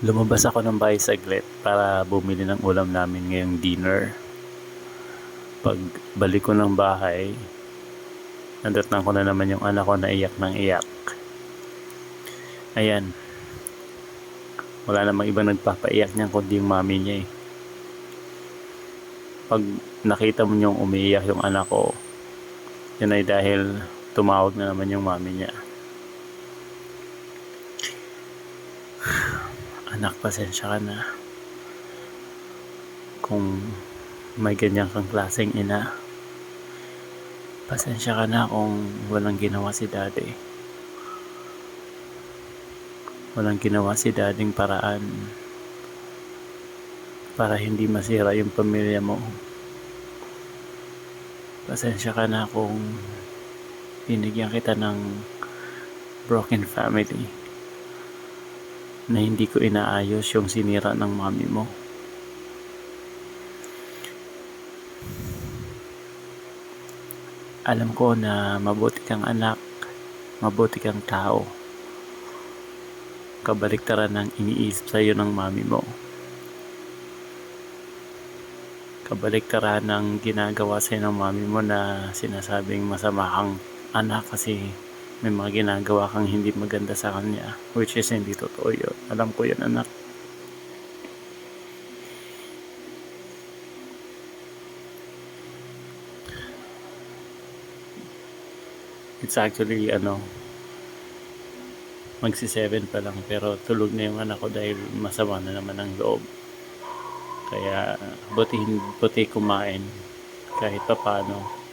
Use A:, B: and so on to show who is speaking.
A: Lumabas ako ng bahay saglit para bumili ng ulam namin ngayong dinner. Pag balik ko ng bahay, nadatnan ko na naman yung anak ko na iyak ng iyak. Ayan, wala namang ibang nagpapaiyak niyan kundi yung mami niya eh. Pag nakita mo niyong umiiyak yung anak ko, yun ay dahil tumawag na naman yung mami niya. Anak, pasensya ka na kung may ganyan kang klaseng ina. Pasensya ka na kung walang ginawa si daddy. Walang ginawa si dadding paraan para hindi masira yung pamilya mo. Pasensya ka na kung binigyan kita ng broken family na hindi ko inaayos yung sinira ng mami mo. Alam ko na mabuti kang anak, mabuti kang tao. Kabaliktaran ng iniisip sa'yo ng mami mo. Kabaliktaran ng ginagawa sa'yo ng mami mo na sinasabing masama kang anak kasi may mga ginagawa kang hindi maganda sa kanya, which is hindi totoo yun. Alam ko yun, anak. It's actually magsi-7 pa lang pero tulog na yung anak ko dahil masama na naman ang loob. Kaya buti kumain kahit pa paano.